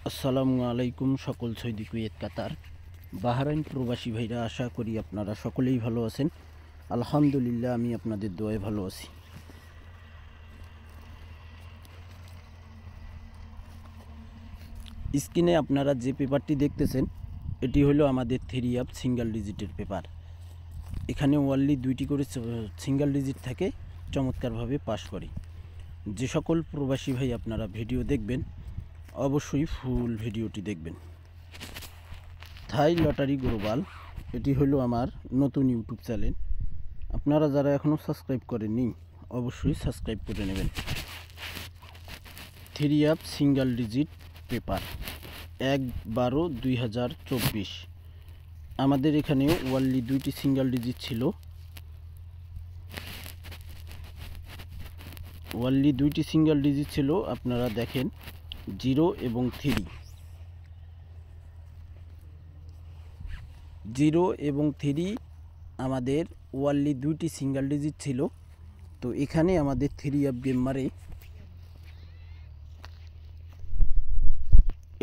আসসালামু আলাইকুম সকল সৌদি কুয়েত কাতার বাহরাইন প্রবাসী ভাইরা, আশা করি আপনারা সকলেই ভালো আছেন। আলহামদুলিল্লাহ, আমি আপনাদের দোয়ায় ভালো আছি। স্ক্রিনে আপনারা যে পেপারটি দেখতেছেন, এটি হলো আমাদের 3 সিঙ্গেল ডিজিটের পেপার। এখানে ওয়ানলি 2টি করে সিঙ্গেল ডিজিট থাকে, চমৎকারভাবে পাস করে। যে সকল প্রবাসী ভাই আপনারা ভিডিও দেখবেন, অবশ্যই ফুল ভিডিওটি দেখবেন। থাই লটারি গ্লোবাল, এটি হলো আমার নতুন ইউটিউব চ্যানেল। আপনারা যারা এখনও সাবস্ক্রাইব করেননি, অবশ্যই সাবস্ক্রাইব করে নেবেন। 3 সিঙ্গেল ডিজিট পেপার 1/12/2024। আমাদের এখানে ওয়ানলি 2টি সিঙ্গেল ডিজিট ছিল। আপনারা দেখেন 0 এবং 3। 0 এবং 3 আমাদের ওয়ানলি 2টি সিঙ্গেল ডিজিট ছিল। তো এখানে আমাদের 3 গেম মারে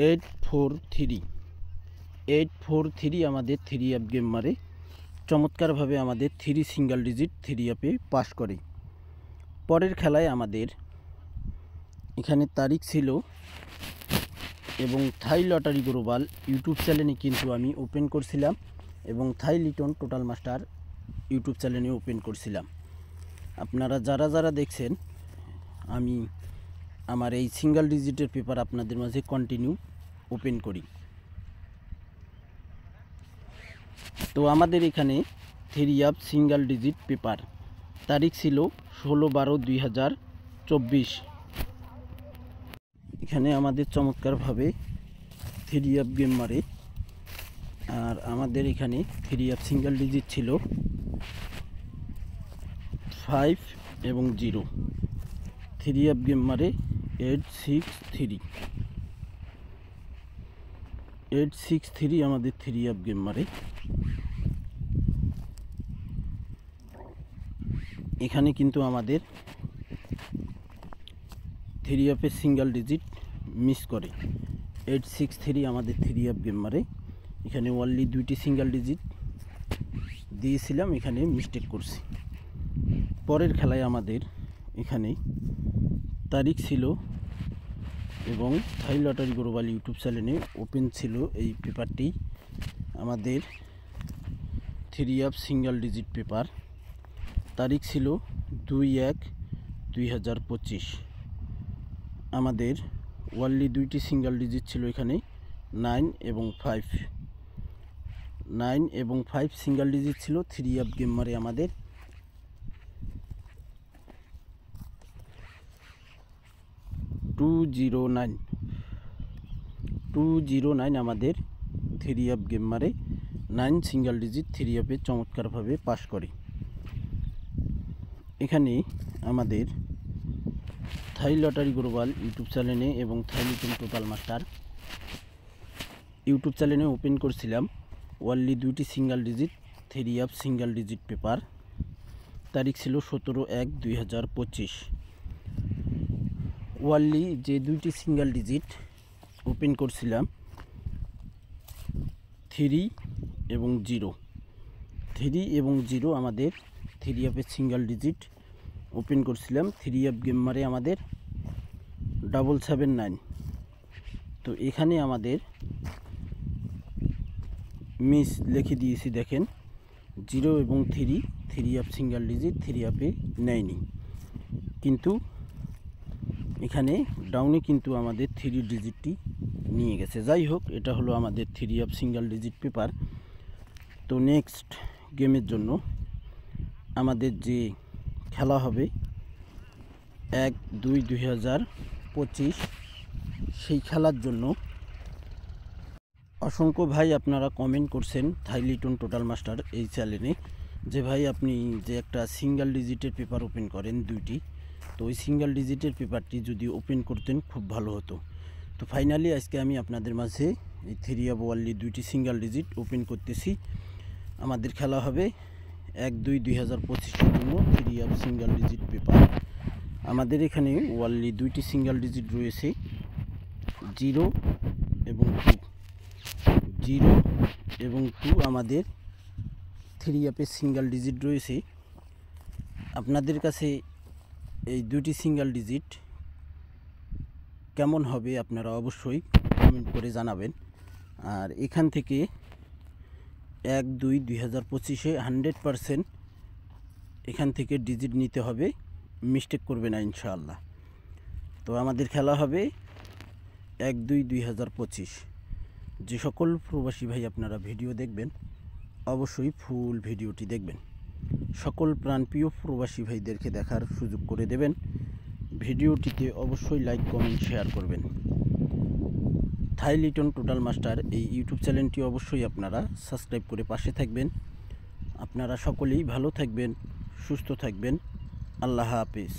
843 আমাদের 3 গেম মারে চমৎকারভাবে আমাদের 3 সিঙ্গেল ডিজিট 3 পাস করে। পরের খেলায় আমাদের এখানে তারিখ ছিল এবং থাই লটারি গ্লোবাল ইউটিউব চ্যানেলে কিন্তু আমি ওপেন করছিলাম এবং থাই লিটন টোটাল মাস্টার ইউটিউব চ্যানেলে ওপেন করছিলাম। আপনারা যারা দেখছেন, আমি আমার এই সিঙ্গেল ডিজিটের পেপার আপনাদের মাঝে কন্টিনিউ ওপেন করি। তো আমাদের এখানে 3 সিঙ্গেল ডিজিট পেপার তারিখ ছিল 16/12/2024। এখানে আমাদের চমৎকারভাবে 3 গেম মারে। আর আমাদের এখানে 3 সিঙ্গেল ডিজিট ছিল 5 এবং 0। 3 গেম মারে 863 আমাদের 3 গেম মারে। এখানে কিন্তু আমাদের 3 সিঙ্গেল ডিজিট মিস করে 863 আমাদের 3 গেম মারে। এখানে ওনলি 2টি সিঙ্গেল ডিজিট দিয়েছিলাম, এখানে মিস্টেক করছি। পরের খেলায় আমাদের এখানে তারিখ ছিল এবং থাই লটারি গ্লোবাল ইউটিউব চ্যানেলে ওপেন ছিল এই পেপারটি। আমাদের 3 সিঙ্গেল ডিজিট পেপার তারিখ ছিল 2/1/2025। আমাদের ওয়ানলি 2টি সিঙ্গেল ডিজিট ছিল এখানে 9 এবং 5 সিঙ্গেল ডিজিট ছিল। 3 গেম মারে আমাদের 209 আমাদের 3 গেম মারে 9 সিঙ্গেল ডিজিট 3 চমৎকারভাবে পাস করে। এখানে আমাদের থাই লটারি গ্লোবাল ইউটিউব চ্যানেলে এবং থাই লিটন টোটাল মাস্টার ইউটিউব চ্যানেলে ওপেন করছিলাম ওয়ানলি 2টি single digit 3 single digit paper তারিখ ছিল 17/1/2025। ওয়ানলি যে 2টি সিঙ্গেল ডিজিট ওপেন করছিলাম 3 এবং 0 আমাদের 3 সিঙ্গেল ডিজিট ওপেন করছিলাম। 3 গেম মারে আমাদের 779। তো এখানে আমাদের মিস লিখে দিয়েছি, দেখেন 0 এবং 3 সিঙ্গেল ডিজিট 3 নেয়নি, কিন্তু এখানে ডাউনে কিন্তু আমাদের 3 ডিজিটটি নিয়ে গেছে। যাই হোক, এটা হলো আমাদের 3 সিঙ্গেল ডিজিট পেপার। তো নেক্সট গেমের জন্য আমাদের যে খেলা হবে 1/2/2025, সেই খেলার জন্য অসংখ্য ভাই আপনারা কমেন্ট করছেন থাই লিটন টোটাল মাস্টার এই চ্যানেলে, যে ভাই আপনি যে একটা সিঙ্গেল ডিজিটের পেপার ওপেন করেন 2টি, তো ওই সিঙ্গেল ডিজিটের পেপারটি যদি ওপেন করতেন খুব ভালো হতো। তো ফাইনালি আজকে আমি আপনাদের মাঝে এই 3 ওয়ানলি 2টি সিঙ্গেল ডিজিট ওপেন করতেছি। আমাদের খেলা হবে 1/2/2025 জন্য 3 সিঙ্গেল ডিজিট পেপার। আমাদের এখানে ওয়ানলি 2টি সিঙ্গেল ডিজিট রয়েছে 0 এবং 2, 0 এবং 2 আমাদের থ্রি অ্যাপে সিঙ্গেল ডিজিট রয়েছে। আপনাদের কাছে এই দুটি সিঙ্গেল ডিজিট কেমন হবে আপনারা অবশ্যই কমেন্ট করে জানাবেন। আর এখান থেকে 1-2-2025-এ 100% এখান থেকে ডিজিট নিতে হবে, মিস্টেক করবে না ইনশাআল্লাহ। তো আমাদের খেলা হবে 1-2-2025। যে সকল প্রবাসী ভাই আপনারা ভিডিও দেখবেন অবশ্যই ফুল ভিডিওটি দেখবেন। সকল প্রাণপ্রিয় প্রবাসী ভাইদেরকে দেখার সুযোগ করে দেবেন। ভিডিওটিতে অবশ্যই লাইক কমেন্ট শেয়ার করবেন। থাই লিটন টোটাল মাস্টার এই ইউটিউব চ্যানেলটি অবশ্যই আপনারা সাবস্ক্রাইব করে পাশে থাকবেন। আপনারা সকলেই ভালো থাকবেন, সুস্থ থাকবেন। আল্লাহ হাফেজ।